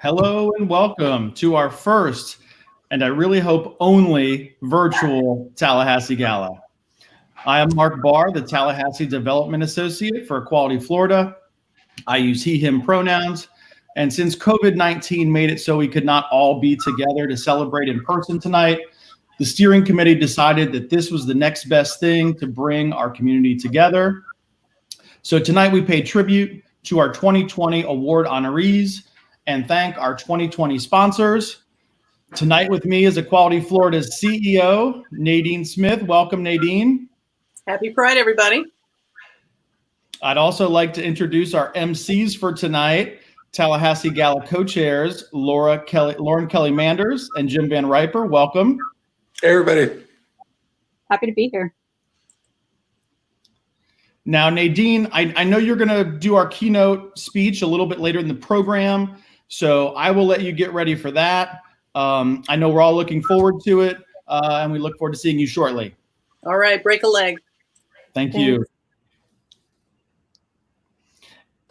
Hello and welcome to our first, and I really hope only, virtual Tallahassee Gala. I am Mark Barr, the Tallahassee Development Associate for Equality Florida. I use he, him pronouns. And since COVID-19 made it so we could not all be together to celebrate in person tonight, the steering committee decided that this was the next best thing to bring our community together. So tonight we pay tribute to our 2020 award honorees and thank our 2020 sponsors. Tonight with me is Equality Florida's CEO, Nadine Smith. Welcome, Nadine. Happy Pride, everybody. I'd also like to introduce our MCs for tonight, Tallahassee Gala co-chairs, Lauren Kelly Manders and Jim Van Riper. Welcome. Hey, everybody. Happy to be here. Now, Nadine, I know you're going to do our keynote speech a little bit later in the program, so I will let you get ready for that. I know we're all looking forward to it, and we look forward to seeing you shortly. All right, break a leg. Thank you.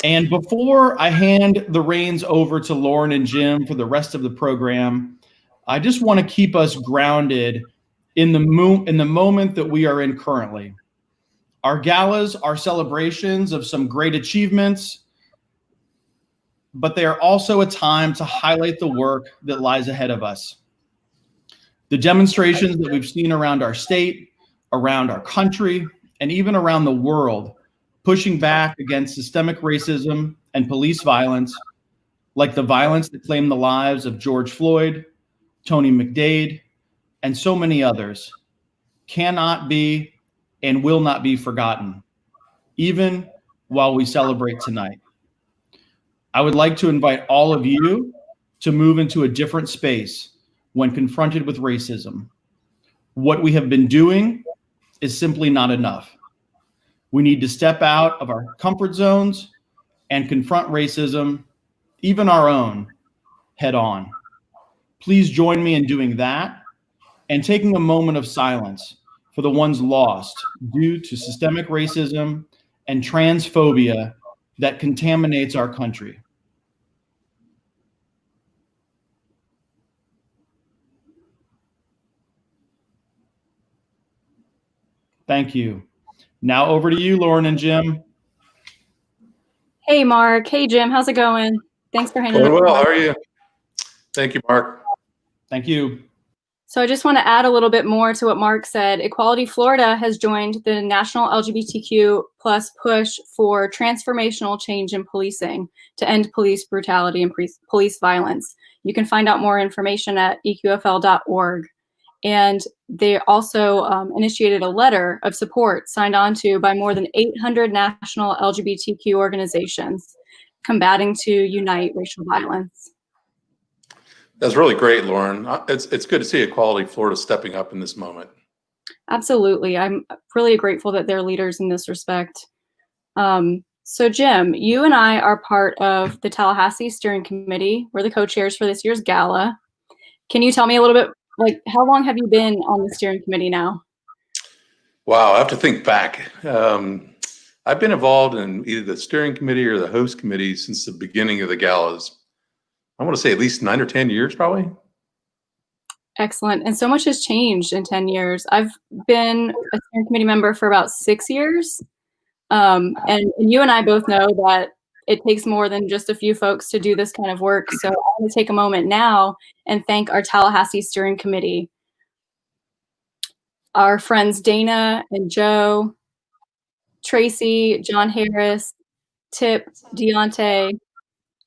And before I hand the reins over to Lauren and Jim for the rest of the program, I just want to keep us grounded in the moment that we are in currently. Our galas are celebrations of some great achievements, but they are also a time to highlight the work that lies ahead of us. The demonstrations that we've seen around our state, around our country, and even around the world, pushing back against systemic racism and police violence, like the violence that claimed the lives of George Floyd, Tony McDade, and so many others, cannot be and will not be forgotten, even while we celebrate tonight. I would like to invite all of you to move into a different space when confronted with racism. What we have been doing is simply not enough. We need to step out of our comfort zones and confront racism, even our own, head on. Please join me in doing that and taking a moment of silence for the ones lost due to systemic racism and transphobia that contaminates our country. Thank you. Now over to you, Lauren and Jim. Hey, Mark. Hey, Jim. How's it going? Thanks for handing it over. Well, how are you? Thank you, Mark. Thank you. So I just want to add a little bit more to what Mark said. Equality Florida has joined the national LGBTQ+ push for transformational change in policing to end police brutality and police violence. You can find out more information at eqfl.org. And they also initiated a letter of support signed on to by more than 800 national LGBTQ organizations combating to unite racial violence. That's really great, Lauren. It's good to see Equality Florida stepping up in this moment. Absolutely. I'm really grateful that they're leaders in this respect. So Jim, you and I are part of the Tallahassee Steering Committee. We're the co-chairs for this year's gala. Can you tell me a little bit, like, how long have you been on the steering committee now? Wow, I have to think back. I've been involved in either the steering committee or the host committee since the beginning of the galas. I want to say at least 9 or 10 years, probably. Excellent. And so much has changed in 10 years. I've been a steering committee member for about 6 years. And you and I both know that it takes more than just a few folks to do this kind of work. So I want to take a moment now and thank our Tallahassee Steering Committee. Our friends Dana and Joe, Tracy, John Harris, Tip, Deontay,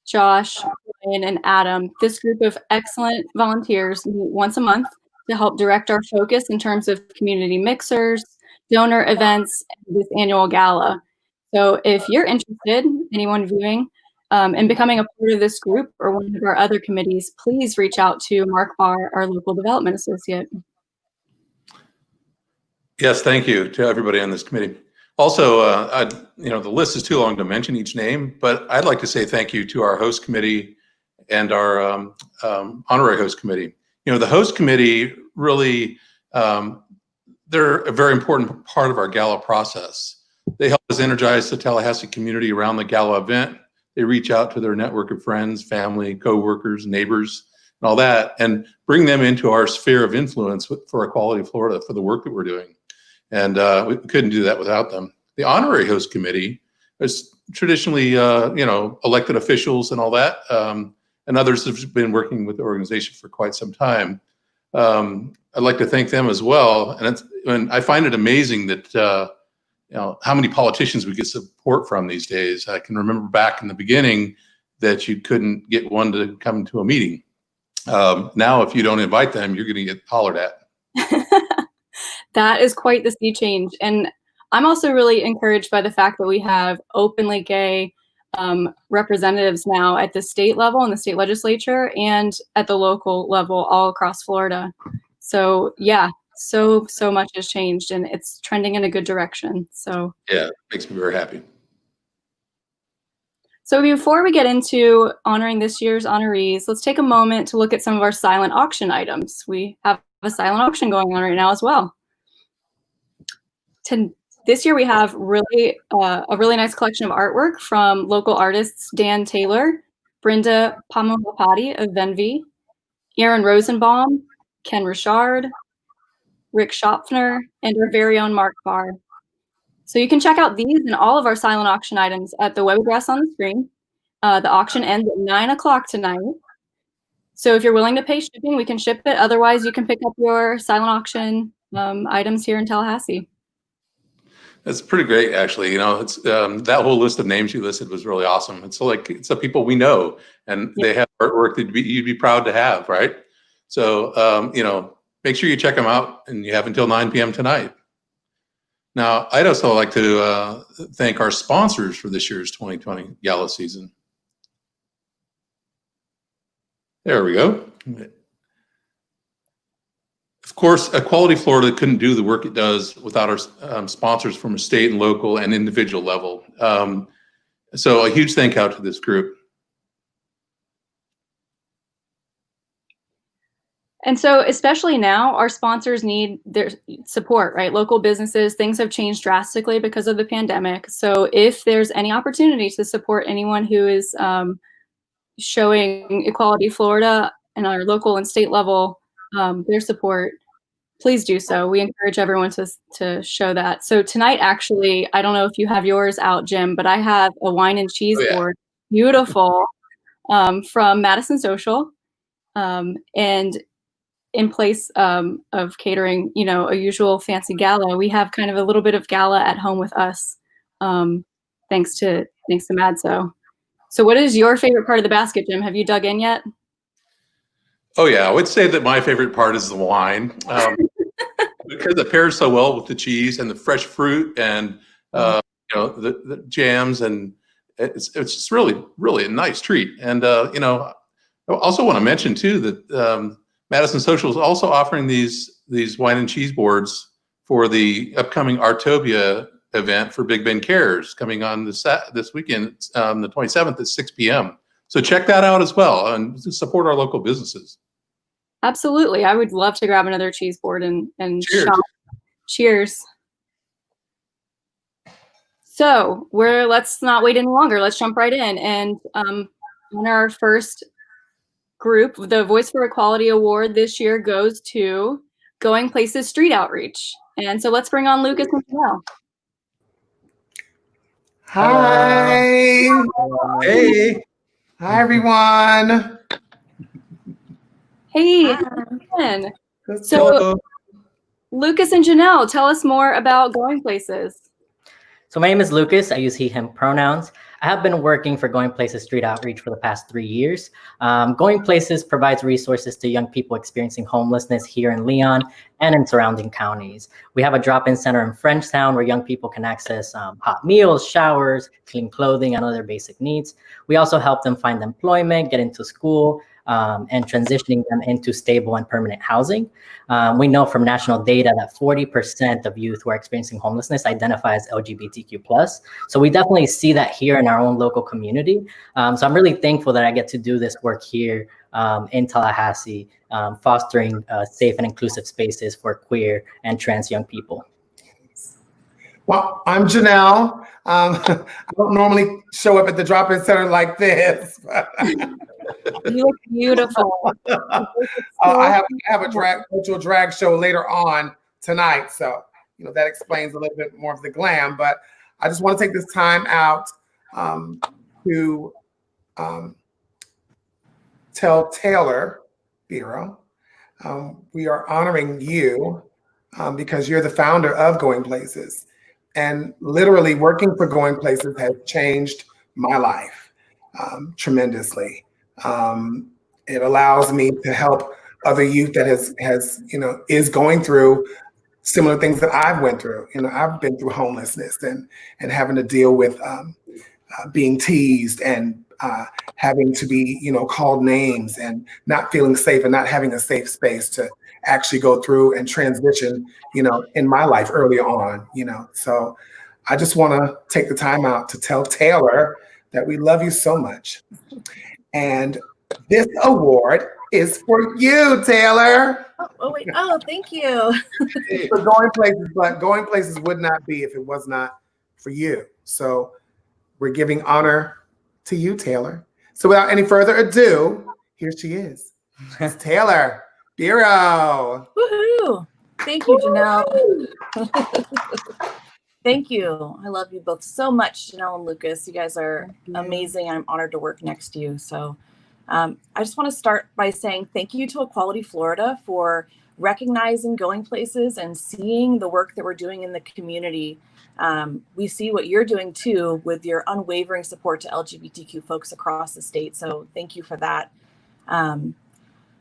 Josh, Ryan, and Adam. This group of excellent volunteers meet once a month to help direct our focus in terms of community mixers, donor events, and this annual gala. So if you're interested, anyone viewing, in becoming a part of this group or one of our other committees, please reach out to Mark Barr, our local development associate. Yes, thank you to everybody on this committee. Also, the list is too long to mention each name, but I'd like to say thank you to our host committee and our honorary host committee. The host committee really, they're a very important part of our gala process. They help us energize the Tallahassee community around the gala event. They reach out to their network of friends, family, coworkers, neighbors, and all that, and bring them into our sphere of influence for Equality Florida for the work that we're doing. And we couldn't do that without them. The honorary host committee is traditionally, elected officials and all that, and others have been working with the organization for quite some time. I'd like to thank them as well. And I find it amazing that how many politicians we get support from these days. I can remember back in the beginning that you couldn't get one to come to a meeting. Now, if you don't invite them, you're going to get hollered at. That is quite the sea change. And I'm also really encouraged by the fact that we have openly gay representatives now at the state level in the state legislature and at the local level all across Florida. So yeah, so much has changed and it's trending in a good direction. So yeah, it makes me very happy. So before we get into honoring this year's honorees, let's take a moment to look at some of our silent auction items. We have a silent auction going on right now as well. This year we have a really nice collection of artwork from local artists Dan Taylor, Brenda Pamulapati of Venvi, Aaron Rosenbaum, Ken Richard, Rick Schopfner, and our very own Mark Barr. So you can check out these and all of our silent auction items at the web address on the screen. The auction ends at 9 o'clock tonight. So if you're willing to pay shipping, we can ship it. Otherwise, you can pick up your silent auction items here in Tallahassee. That's pretty great, actually. It's that whole list of names you listed was really awesome. It's the people we know, and they have artwork that you'd be proud to have, right? So, make sure you check them out, and you have until 9 p.m. tonight. Now, I'd also like to thank our sponsors for this year's 2020 Gala season. There we go. Of course, Equality Florida couldn't do the work it does without our sponsors from a state and local and individual level. So a huge thank out to this group. And so especially now, our sponsors need their support, right? Local businesses, things have changed drastically because of the pandemic. So if there's any opportunity to support anyone who is showing Equality Florida and our local and state level their support, please do so. We encourage everyone to show that. So tonight, actually, I don't know if you have yours out, Jim, but I have a wine and cheese board, beautiful, from Madison Social. And in place of catering, a usual fancy gala, we have kind of a little bit of gala at home with us, thanks to Madso. So what is your favorite part of the basket, Jim? Have you dug in yet? Oh yeah, I would say that my favorite part is the wine, because it pairs so well with the cheese and the fresh fruit and the jams, and it's just really a nice treat. And I also want to mention too that Madison Social is also offering these wine and cheese boards for the upcoming Artobia event for Big Ben Cares coming on this weekend, the 27th at 6 p.m. So check that out as well and support our local businesses. Absolutely. I would love to grab another cheese board and Cheers. shop. Cheers. So let's not wait any longer. Let's jump right in. And on our first group, the Voice for Equality Award this year goes to Going Places Street Outreach. And so let's bring on Lucas and Janelle. Hi. Hey. Hi, everyone. Hey, Ken. So Lucas and Janelle, tell us more about Going Places. So my name is Lucas. I use he, him pronouns. I have been working for Going Places Street Outreach for the past 3 years. Going Places provides resources to young people experiencing homelessness here in Leon and in surrounding counties. We have a drop-in center in Frenchtown where young people can access hot meals, showers, clean clothing, and other basic needs. We also help them find employment, get into school, and transitioning them into stable and permanent housing. We know from national data that 40% of youth who are experiencing homelessness identify as LGBTQ+. So we definitely see that here in our own local community. So I'm really thankful that I get to do this work here in Tallahassee, fostering safe and inclusive spaces for queer and trans young people. Well, I'm Janelle. I don't normally show up at the drop-in center like this. You look beautiful. I have a virtual drag show later on tonight, so that explains a little bit more of the glam. But I just want to take this time out to tell Taylor Biro, we are honoring you because you're the founder of Going Places, and literally working for Going Places has changed my life tremendously. It allows me to help other youth that is going through similar things that I've went through. I've been through homelessness and having to deal with being teased and having to be, called names and not feeling safe and not having a safe space to actually go through and transition, in my life early on, So I just want to take the time out to tell Taylor that we love you so much. And this award is for you, Taylor. Oh wait. Oh, thank you. For Going Places, but Going Places would not be if it was not for you. So we're giving honor to you, Taylor. So without any further ado, here she is. It's Taylor Biro. Woohoo! Thank you, Janelle. Thank you. I love you both so much, Janelle and Lucas. You guys are amazing. I'm honored to work next to you. So I just want to start by saying thank you to Equality Florida for recognizing Going Places and seeing the work that we're doing in the community. We see what you're doing too with your unwavering support to LGBTQ folks across the state. So thank you for that.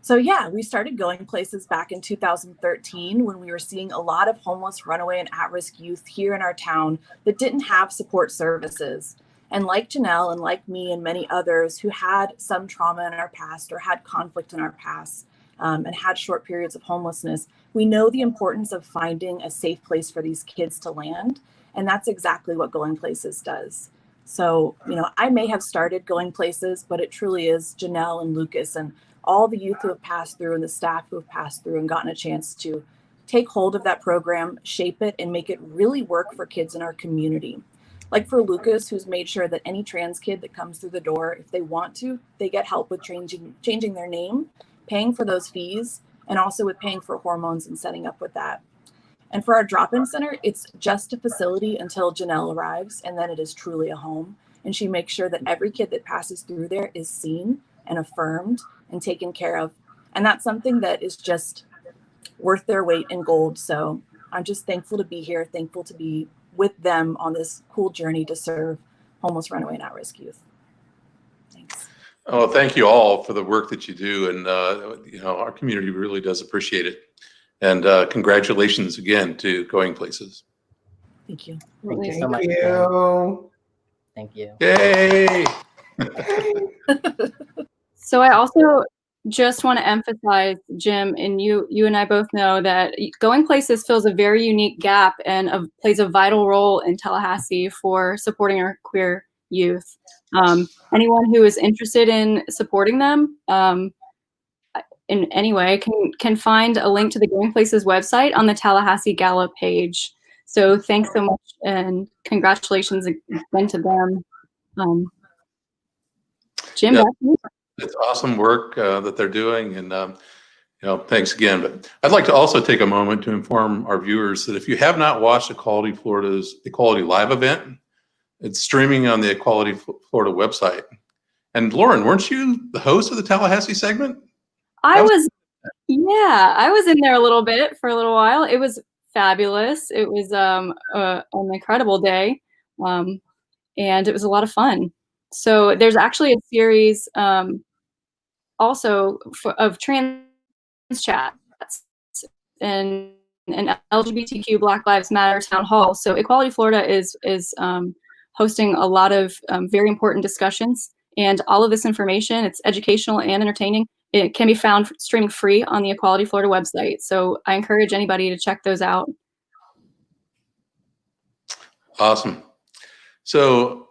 So yeah, we started Going Places back in 2013 when we were seeing a lot of homeless, runaway, and at-risk youth here in our town that didn't have support services. And like Janelle and like me and many others who had some trauma in our past or had conflict in our past and had short periods of homelessness, we know the importance of finding a safe place for these kids to land. And that's exactly what Going Places does. So, I may have started Going Places, but it truly is Janelle and Lucas and all the youth who have passed through and the staff who have passed through and gotten a chance to take hold of that program, shape it, and make it really work for kids in our community. Like for Lucas, who's made sure that any trans kid that comes through the door, if they want to, they get help with changing their name, paying for those fees, and also with paying for hormones and setting up with that. And for our drop-in center, it's just a facility until Janelle arrives, and then it is truly a home. And she makes sure that every kid that passes through there is seen and affirmed and taken care of. And that's something that is just worth their weight in gold. So I'm just thankful to be here, thankful to be with them on this cool journey to serve homeless, runaway, and at-risk youth. Thanks. Oh, thank you all for the work that you do. And, our community really does appreciate it. And congratulations again to Going Places. Thank you. Thank you Thank so much. you. Thank you. Yay! So I also just want to emphasize, Jim, and you and I both know that Going Places fills a very unique gap and plays a vital role in Tallahassee for supporting our queer youth. Anyone who is interested in supporting them in any way can find a link to the Going Places website on the Tallahassee Gala page. So thanks so much and congratulations again to them. Jim, Yeah. back to you. It's awesome work that they're doing, and thanks again. But I'd like to also take a moment to inform our viewers that if you have not watched Equality Florida's Equality Live event, it's streaming on the Equality Florida website. And Lauren, weren't you the host of the Tallahassee segment? I was in there a little bit for a little while. It was fabulous. It was an incredible day, and it was a lot of fun. So there's actually a series also of trans chats and LGBTQ Black Lives Matter town hall. So Equality Florida is hosting a lot of very important discussions, and all of this information, it's educational and entertaining. It can be found streaming free on the Equality Florida website. So I encourage anybody to check those out. Awesome. So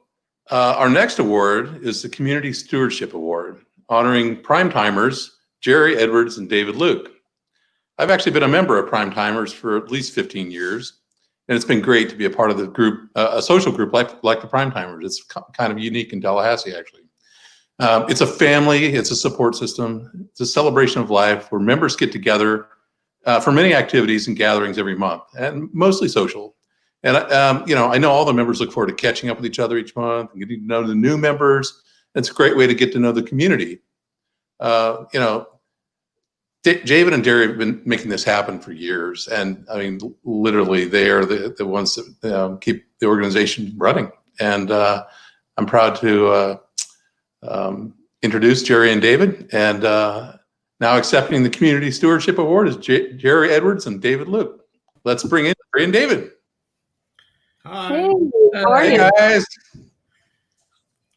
our next award is the Community Stewardship Award, honoring primetimers Jerry Edwards and David Luke. I've actually been a member of Primetimers for at least 15 years, And it's been great to be a part of the group, a social group like the Primetimers. It's kind of unique in Tallahassee, actually. It's a family, it's a support system, it's a celebration of life where members get together for many activities and gatherings every month, and mostly social. And I know all the members look forward to catching up with each other each month and getting to know the new members. It's a great way to get to know the community. David and Derry have been making this happen for years, and I mean, literally, they are the ones that keep the organization running. And I'm proud to introduce Jerry and David, and now accepting the Community Stewardship Award is Jerry Edwards and David Luke. Let's bring in Jerry and David. Hi. Hey, how are Hey you? guys.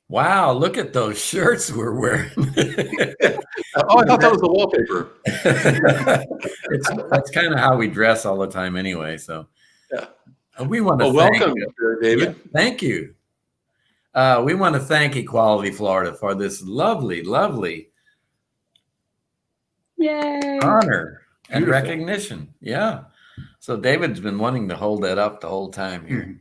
Wow, look at those shirts we're wearing. Oh, I thought that was the wallpaper. That's kind of how we dress all the time anyway. So Yeah. We want to Well, thank welcome, David. Yeah, thank you. We want to thank Equality Florida for this lovely, lovely Yay. honor and Beautiful. recognition. Yeah. So David's been wanting to hold that up the whole time here.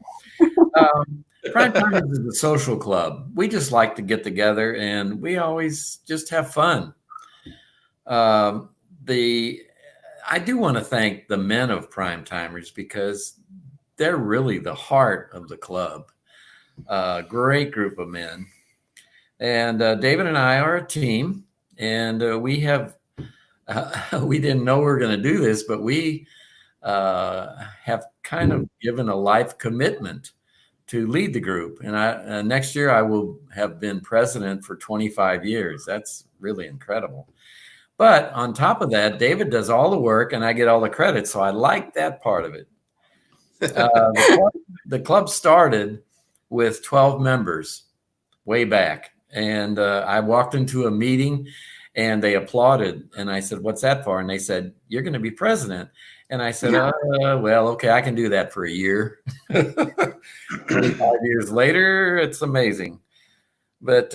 Prime Timers is a social club. We just like to get together and we always just have fun. I do want to thank the men of Prime Timers because they're really the heart of the club. Great group of men. And David and I are a team, and we have we didn't know we were going to do this, but we have kind of given a life commitment to lead the group. And next year I will have been president for 25 years. That's really incredible. But on top of that, David does all the work and I get all the credit. So I like that part of it. The club started with 12 members way back. And I walked into a meeting and they applauded. And I said, "What's that for?" And they said, "You're going to be president." And I said, well, okay, I can do that for a year. 25 years later, it's amazing. But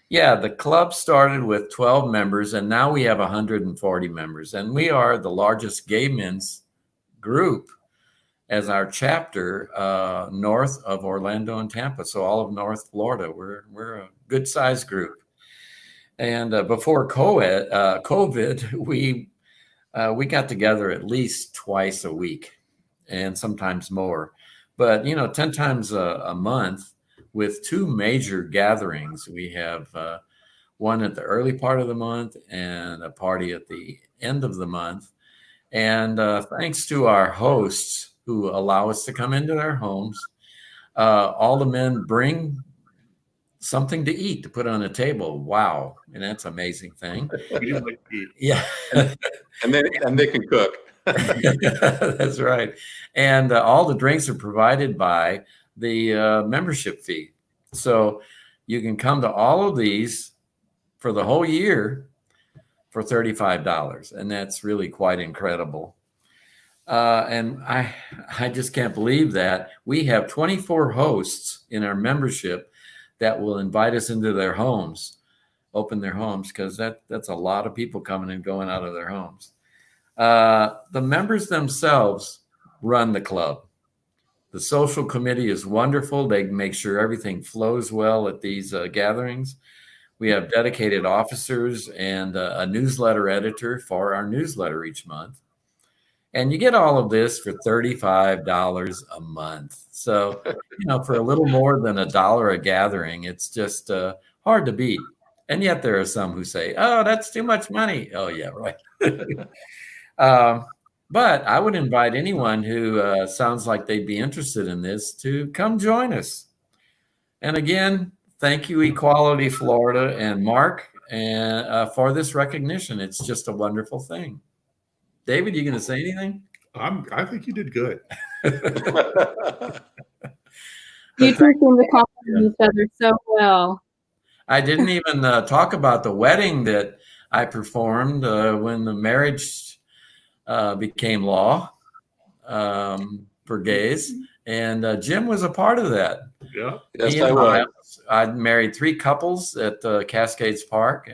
yeah, the club started with 12 members, and now we have 140 members. And we are the largest gay men's group as our chapter north of Orlando and Tampa. So all of North Florida, we're a good-sized group. And before COVID, we got together at least twice a week and sometimes more, but 10 times a month with two major gatherings. We have one at the early part of the month and a party at the end of the month. And thanks to our hosts who allow us to come into their homes, all the men bring something to eat to put on a table. Wow. And that's an amazing thing. Yeah. And they can cook. That's right. And all the drinks are provided by the membership fee. So you can come to all of these for the whole year for $35. And that's really quite incredible. And I just can't believe that we have 24 hosts in our membership that will invite us into their homes, open their homes, because that's a lot of people coming and going out of their homes. The members themselves run the club. The social committee is wonderful. They make sure everything flows well at these gatherings. We have dedicated officers and a newsletter editor for our newsletter each month. And you get all of this for $35 a month. So, for a little more than $1 a gathering, it's just hard to beat. And yet there are some who say, "Oh, that's too much money." Oh, yeah, right. But I would invite anyone who sounds like they'd be interested in this to come join us. And again, thank you, Equality Florida and Mark, and for this recognition. It's just a wonderful thing. David, you going to say anything? I think you did good. You two seem to compliment each other so well. I didn't even talk about the wedding that I performed when the marriage became law for gays. And Jim was a part of that. Yeah. Yes, I was. I married 3 couples at Cascades Park,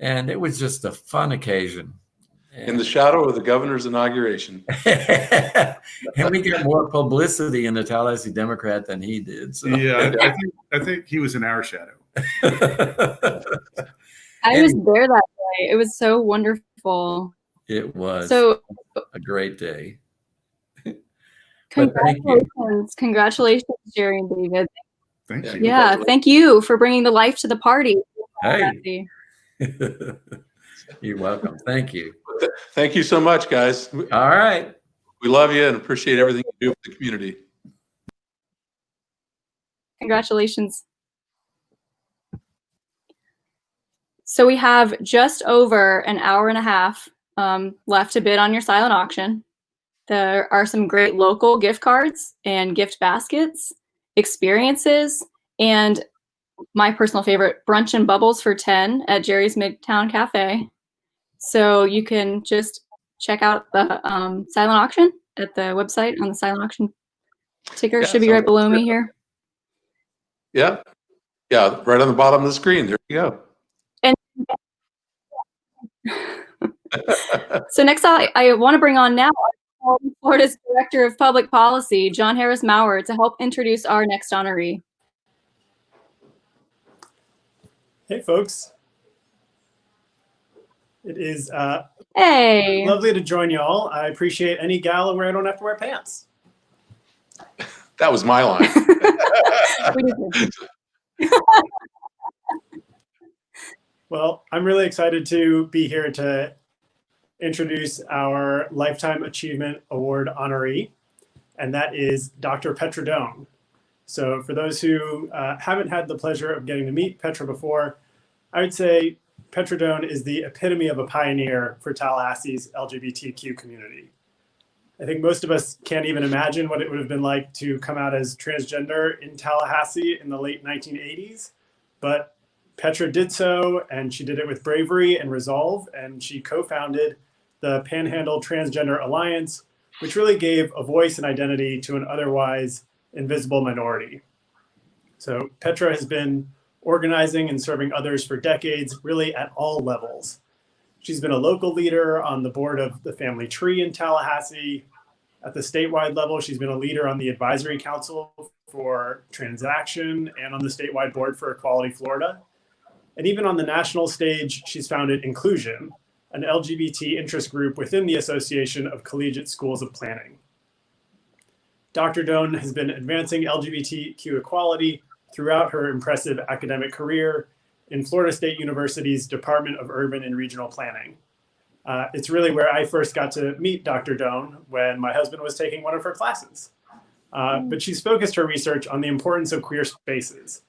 and it was just a fun occasion. In the shadow of the governor's inauguration. And we got more publicity in the Tallahassee Democrat than he did. So. Yeah, I think he was in our shadow. I was there that day. It was so wonderful. It was so a great day. Congratulations. Congratulations, Jerry and David. Thank you. Yeah, thank you for bringing the life to the party. Hey. You're welcome. Thank you. Thank you so much, guys. All right. We love you and appreciate everything you do for the community. Congratulations. So we have just over an hour and a half left to bid on your silent auction. There are some great local gift cards and gift baskets, experiences, and my personal favorite, brunch and bubbles for 10 at Jerry's Midtown Cafe. So you can just check out the silent auction at the website on the silent auction ticker. Should be right below me here. Yeah. Yeah, right on the bottom of the screen. There you go. And so next I want to bring on now Florida's Director of Public Policy, John Harris Maurer, to help introduce our next honoree. Hey, folks. It is hey, lovely to join y'all. I appreciate any gala where I don't have to wear pants. That was my line. Well, I'm really excited to be here to introduce our Lifetime Achievement Award honoree, and that is Dr. Petra Doan. So for those who haven't had the pleasure of getting to meet Petra before, I would say Petra Doan is the epitome of a pioneer for Tallahassee's LGBTQ community. I think most of us can't even imagine what it would have been like to come out as transgender in Tallahassee in the late 1980s, but Petra did so, and she did it with bravery and resolve, and she co-founded the Panhandle Transgender Alliance, which really gave a voice and identity to an otherwise invisible minority. So Petra has been organizing and serving others for decades, really at all levels. She's been a local leader on the board of the Family Tree in Tallahassee. At the statewide level, she's been a leader on the advisory council for transaction and on the statewide board for Equality Florida. And even on the national stage, she's founded Inclusion, an LGBT interest group within the Association of Collegiate Schools of Planning. Dr. Doan has been advancing LGBTQ equality throughout her impressive academic career in Florida State University's Department of Urban and Regional Planning. It's really where I first got to meet Dr. Doan when my husband was taking one of her classes. But she's focused her research on the importance of queer spaces.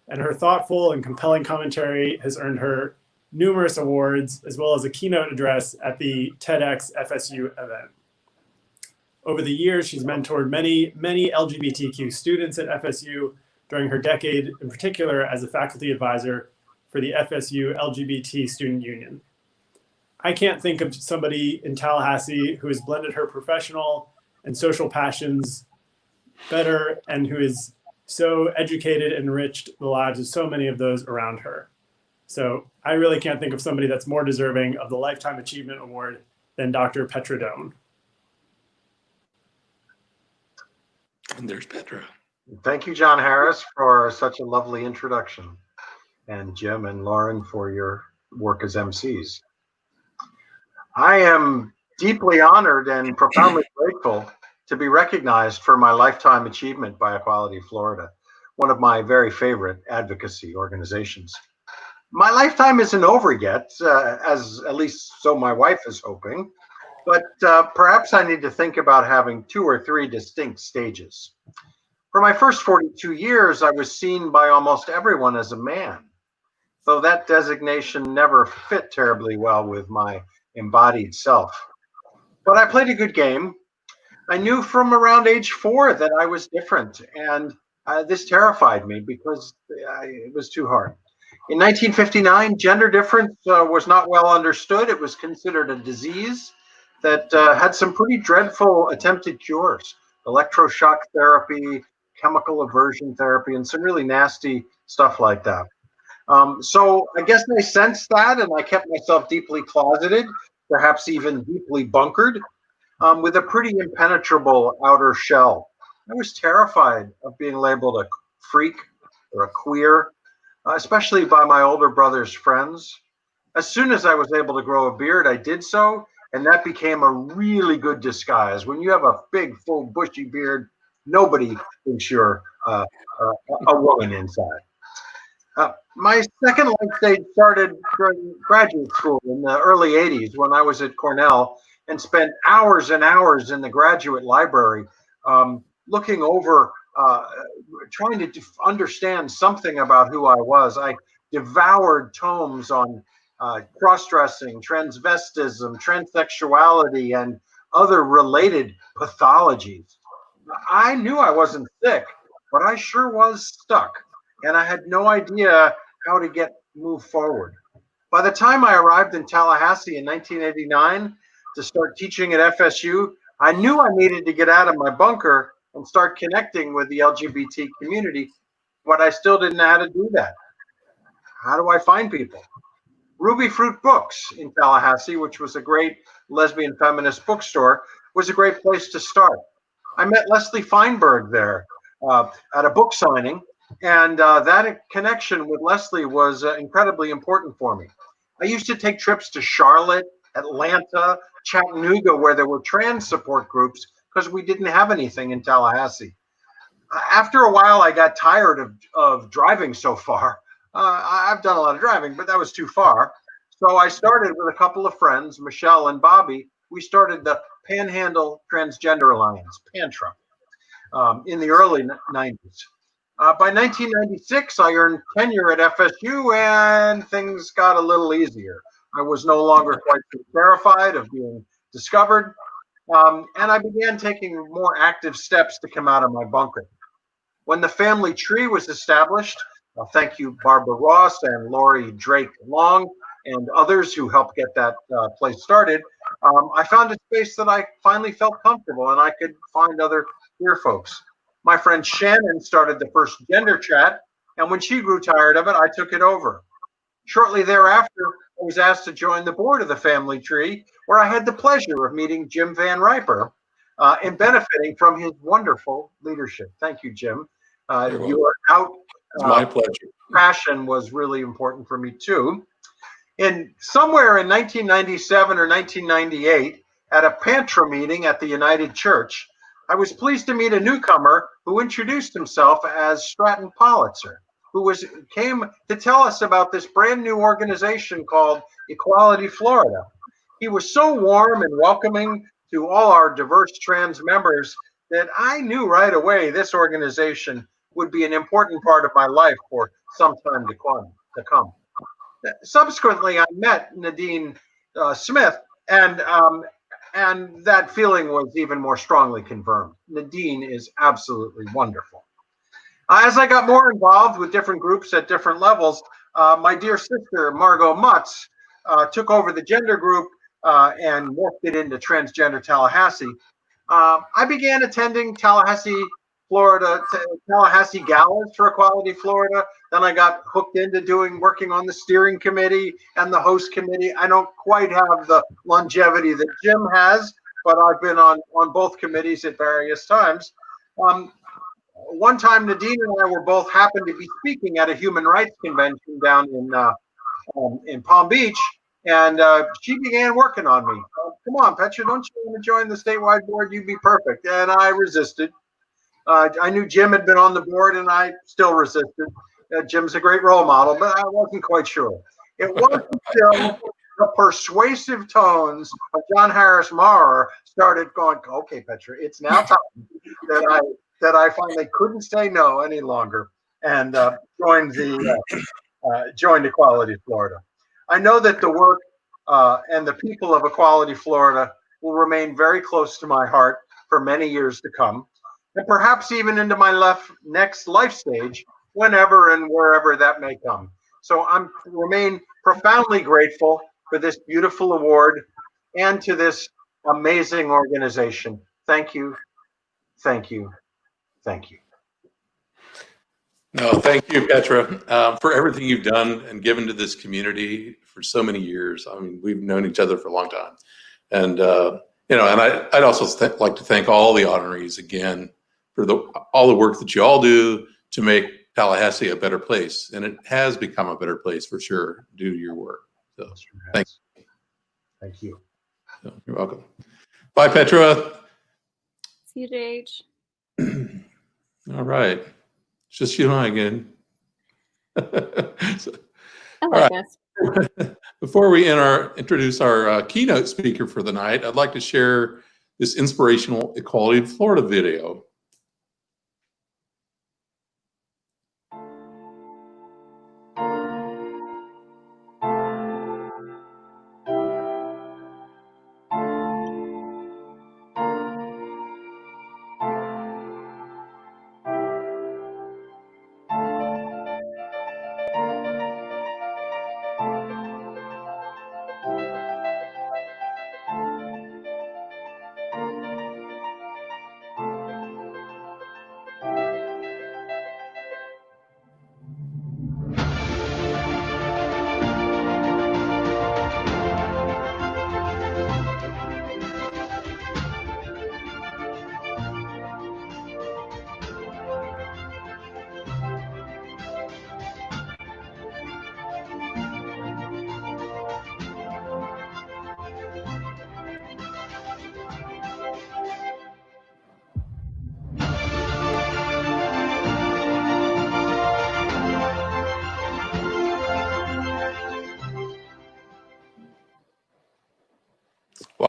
And her thoughtful and compelling commentary has earned her numerous awards, as well as a keynote address at the TEDx FSU event. Over the years, she's mentored many LGBTQ students at FSU during her decade, in particular as a faculty advisor for the FSU LGBT Student Union. I can't think of somebody in Tallahassee who has blended her professional and social passions better and who is so educated and enriched the lives of so many of those around her. So I really can't think of somebody that's more deserving of the Lifetime Achievement Award than Dr. Petra Doan. And there's Petra. Thank you, John Harris, for such a lovely introduction, and Jim and Lauren for your work as MCs. I am deeply honored and profoundly grateful to be recognized for my lifetime achievement by Equality Florida, one of my very favorite advocacy organizations. My lifetime isn't over yet, as at least so my wife is hoping, but perhaps I need to think about having 2 or 3 distinct stages. For my first 42 years, I was seen by almost everyone as a man, though that designation never fit terribly well with my embodied self. But I played a good game. I knew from around age 4 that I was different, and this terrified me because it was too hard. In 1959, gender difference was not well understood. It was considered a disease that had some pretty dreadful attempted cures: electroshock therapy, chemical aversion therapy, and some really nasty stuff like that. So I guess I sensed that, and I kept myself deeply closeted. perhaps even deeply bunkered, with a pretty impenetrable outer shell. I was terrified of being labeled a freak or a queer, especially by my older brother's friends. As soon as I was able to grow a beard, I did so, and that became a really good disguise. When you have a big, full, bushy beard, nobody thinks you're a woman inside. My second life stage started during graduate school in the early 80s when I was at Cornell and spent hours and hours in the graduate library looking over, trying to understand something about who I was. I devoured tomes on cross-dressing, transvestism, transsexuality, and other related pathologies. I knew I wasn't sick, but I sure was stuck, and I had no idea how to move forward. By the time I arrived in Tallahassee in 1989 to start teaching at FSU, I knew I needed to get out of my bunker and start connecting with the LGBT community, but I still didn't know how to do that. How do I find people? Ruby Fruit Books in Tallahassee, which was a great lesbian feminist bookstore, was a great place to start. I met Leslie Feinberg there at a book signing, and that connection with Leslie was incredibly important for me. I used to take trips to Charlotte, Atlanta, Chattanooga, where there were trans support groups because we didn't have anything in Tallahassee. After a while, I got tired of driving so far. I've done a lot of driving, but that was too far. So I started with a couple of friends, Michelle and Bobby. We started the Panhandle Transgender Alliance, PANTRA, in the early 90s. By 1996, I earned tenure at FSU and things got a little easier. I was no longer quite so terrified of being discovered, and I began taking more active steps to come out of my bunker. When the family tree was established, thank you, Barbara Ross and Lori Drake Long and others who helped get that place started, I found a space that I finally felt comfortable and I could find other queer folks. My friend Shannon started the first gender chat, and when she grew tired of it, I took it over. Shortly thereafter, I was asked to join the board of the family tree, where I had the pleasure of meeting Jim Van Riper and benefiting from his wonderful leadership. Thank you, Jim. Your It's my pleasure. Passion was really important for me too. And somewhere in 1997 or 1998, at a PANTRA meeting at the United Church, I was pleased to meet a newcomer who introduced himself as Stratton Politzer, who came to tell us about this brand new organization called Equality Florida. He was so warm and welcoming to all our diverse trans members that I knew right away this organization would be an important part of my life for some time to come. Subsequently, I met Nadine Smith, and that feeling was even more strongly confirmed. Nadine is absolutely wonderful. As I got more involved with different groups at different levels, my dear sister, Margot Mutz, took over the gender group and morphed it into Transgender Tallahassee. I began attending Tallahassee galas for Equality Florida. Then I got hooked into working on the steering committee and the host committee. I don't quite have the longevity that Jim has, but I've been on both committees at various times. One time, Nadine and I were both happened to be speaking at a human rights convention down in Palm Beach, and she began working on me. Come on, Petra, don't you want to join the statewide board? You'd be perfect. And I resisted. I knew Jim had been on the board, and I still resisted. Jim's a great role model, but I wasn't quite sure. It wasn't until the persuasive tones of John Harris Maurer started going, okay, Petra, it's now time, that I finally couldn't say no any longer and joined Equality Florida. I know that the work and the people of Equality Florida will remain very close to my heart for many years to come, and perhaps even into my next life stage, whenever and wherever that may come. So I remain profoundly grateful for this beautiful award and to this amazing organization. Thank you, thank you, thank you. No, thank you, Petra, for everything you've done and given to this community for so many years. I mean, we've known each other for a long time. And, and I'd also like to thank all the honorees again for all the work that you all do to make Tallahassee a better place. And it has become a better place for sure due to your work. So thanks. Thank you. So, you're welcome. Bye, Petra. See you, JH. All right. It's just you and I again. So, I like us. before we introduce our keynote speaker for the night, I'd like to share this inspirational Equality in Florida video.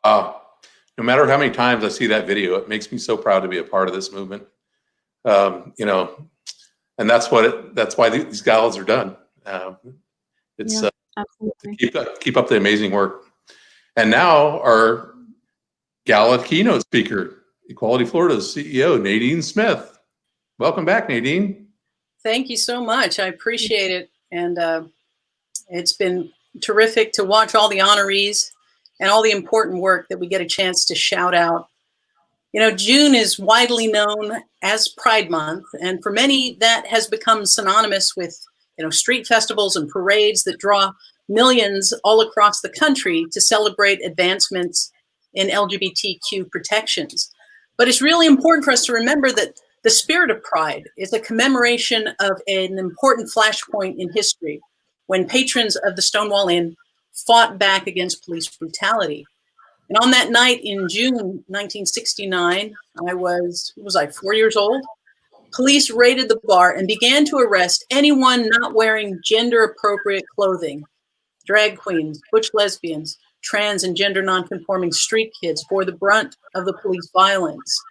Wow. No matter how many times I see that video, it makes me so proud to be a part of this movement. And that's why these galas are done. It's absolutely. to keep up the amazing work. And now our Gala keynote speaker, Equality Florida's CEO, Nadine Smith. Welcome back, Nadine. Thank you so much. I appreciate it. And it's been terrific to watch all the honorees and all the important work that we get a chance to shout out. You know, June is widely known as Pride Month, and for many that has become synonymous with, street festivals and parades that draw millions all across the country to celebrate advancements in LGBTQ protections. But it's really important for us to remember that the spirit of Pride is a commemoration of an important flashpoint in history when patrons of the Stonewall Inn fought back against police brutality. And on that night in June 1969, I was 4 years old? Police raided the bar and began to arrest anyone not wearing gender-appropriate clothing. Drag queens, butch lesbians, trans and gender nonconforming street kids bore the brunt of the police violence.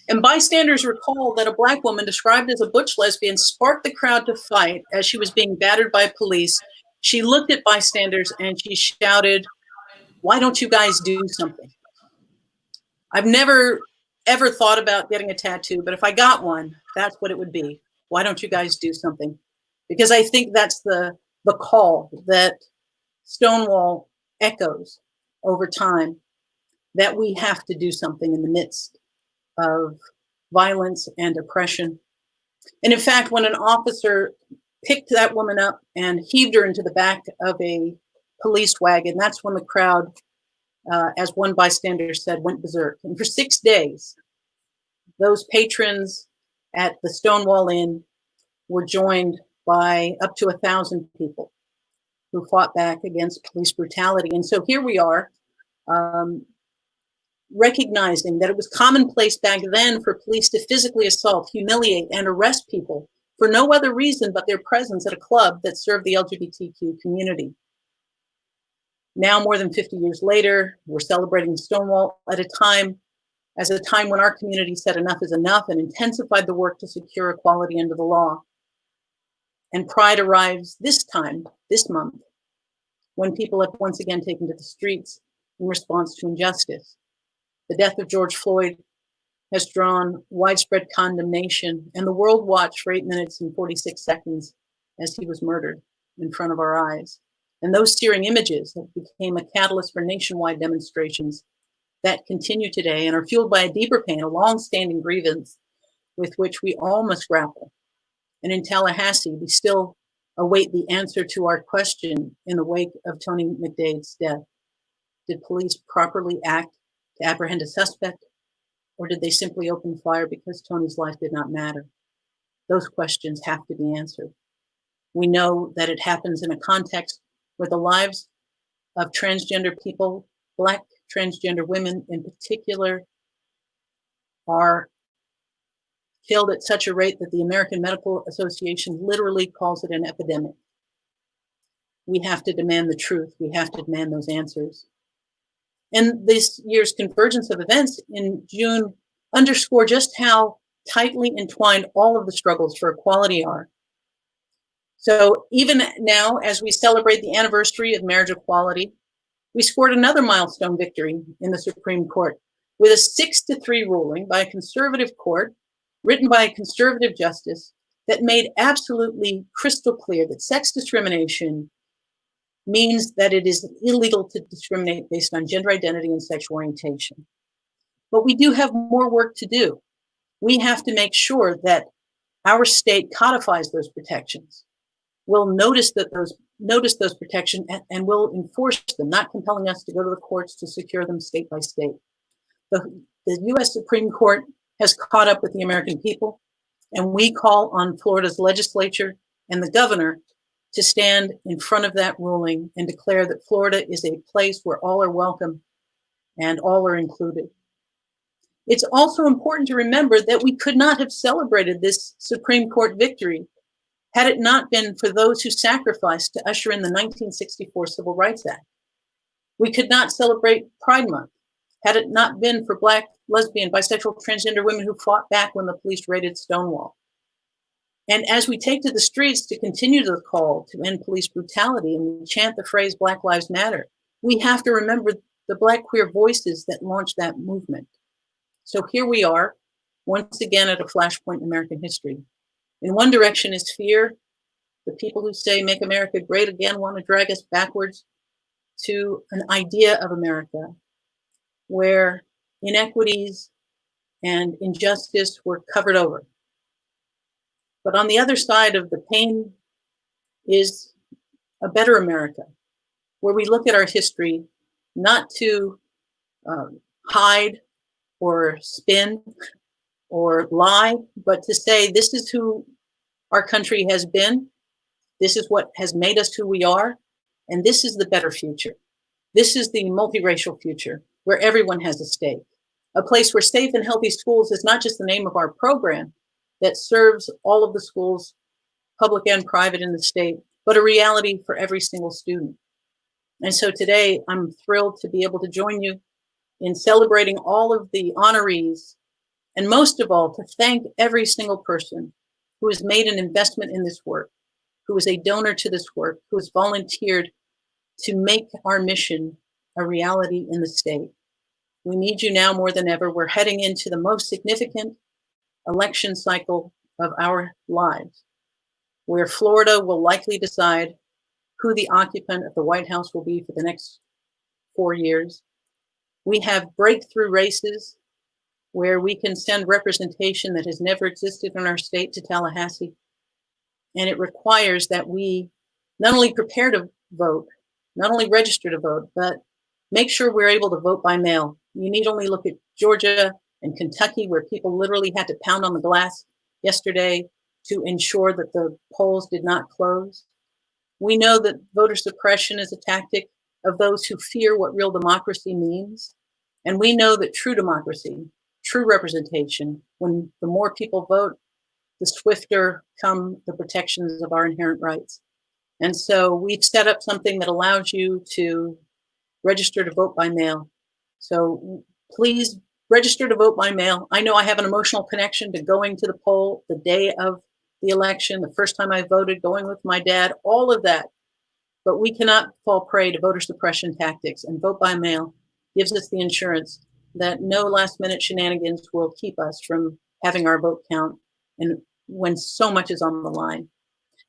And bystanders recall that a Black woman described as a butch lesbian sparked the crowd to fight as she was being battered by police. She looked at bystanders and she shouted, "Why don't you guys do something?" I've never, ever thought about getting a tattoo, but if I got one, that's what it would be. Why don't you guys do something? Because I think that's the call that Stonewall echoes over time, that we have to do something in the midst of violence and oppression. And in fact, when an officer picked that woman up and heaved her into the back of a police wagon, that's when the crowd, as one bystander said, went berserk. And for 6 days, those patrons at the Stonewall Inn were joined by up to 1,000 people who fought back against police brutality. And so here we are, recognizing that it was commonplace back then for police to physically assault, humiliate, and arrest people for no other reason but their presence at a club that served the LGBTQ community. Now, more than 50 years later, we're celebrating Stonewall at a time when our community said enough is enough and intensified the work to secure equality under the law. And Pride arrives this month, when people have once again taken to the streets in response to injustice. The death of George Floyd has drawn widespread condemnation, and the world watched for 8 minutes and 46 seconds as he was murdered in front of our eyes. And those searing images became a catalyst for nationwide demonstrations that continue today and are fueled by a deeper pain, a long-standing grievance with which we all must grapple. And in Tallahassee, we still await the answer to our question in the wake of Tony McDade's death. Did police properly act to apprehend a suspect, or did they simply open fire because Tony's life did not matter? Those questions have to be answered. We know that it happens in a context where the lives of transgender people, Black transgender women in particular, are killed at such a rate that the American Medical Association literally calls it an epidemic. We have to demand the truth. We have to demand those answers. And this year's convergence of events in June underscore just how tightly entwined all of the struggles for equality are. So even now, as we celebrate the anniversary of marriage equality, we scored another milestone victory in the Supreme Court with a 6-3 ruling by a conservative court written by a conservative justice that made absolutely crystal clear that sex discrimination means that it is illegal to discriminate based on gender identity and sexual orientation. But we do have more work to do. We have to make sure that our state codifies those protections. We'll notice those protections and will enforce them, not compelling us to go to the courts to secure them state by state. The U.S. Supreme Court has caught up with the American people, and we call on Florida's legislature and the governor to stand in front of that ruling and declare that Florida is a place where all are welcome and all are included. It's also important to remember that we could not have celebrated this Supreme Court victory had it not been for those who sacrificed to usher in the 1964 Civil Rights Act. We could not celebrate Pride Month had it not been for Black, lesbian, bisexual, transgender women who fought back when the police raided Stonewall. And as we take to the streets to continue the call to end police brutality and chant the phrase Black Lives Matter, we have to remember the Black queer voices that launched that movement. So here we are, once again at a flashpoint in American history. In one direction is fear. The people who say, make America great again, want to drag us backwards to an idea of America where inequities and injustice were covered over. But on the other side of the pain is a better America, where we look at our history not to hide or spin or lie, but to say this is who our country has been, this is what has made us who we are, and this is the better future. This is the multiracial future where everyone has a stake, a place where safe and healthy schools is not just the name of our program that serves all of the schools, public and private in the state, but a reality for every single student. And so today I'm thrilled to be able to join you in celebrating all of the honorees, and most of all, to thank every single person who has made an investment in this work, who is a donor to this work, who has volunteered to make our mission a reality in the state. We need you now more than ever. We're heading into the most significant election cycle of our lives, where Florida will likely decide who the occupant of the White House will be for the next 4 years. We have breakthrough races where we can send representation that has never existed in our state to Tallahassee. And it requires that we not only prepare to vote, not only register to vote, but make sure we're able to vote by mail. You need only look at Georgia and Kentucky, where people literally had to pound on the glass yesterday to ensure that the polls did not close. We know that voter suppression is a tactic of those who fear what real democracy means. And we know that true democracy, true representation, when the more people vote, the swifter come the protections of our inherent rights. And so we've set up something that allows you to register to vote by mail. So please register to vote by mail. I know I have an emotional connection to going to the poll the day of the election, the first time I voted, going with my dad, all of that. But we cannot fall prey to voter suppression tactics, and vote by mail gives us the insurance that no last minute shenanigans will keep us from having our vote count, and when so much is on the line.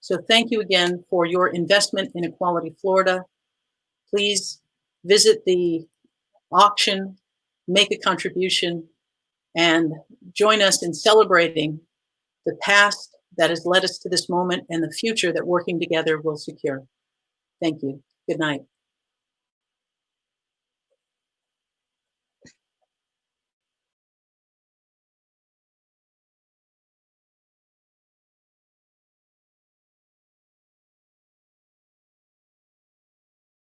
So thank you again for your investment in Equality Florida. Please visit the auction, make a contribution, and join us in celebrating the past, that has led us to this moment and the future that working together will secure. Thank you. Good night.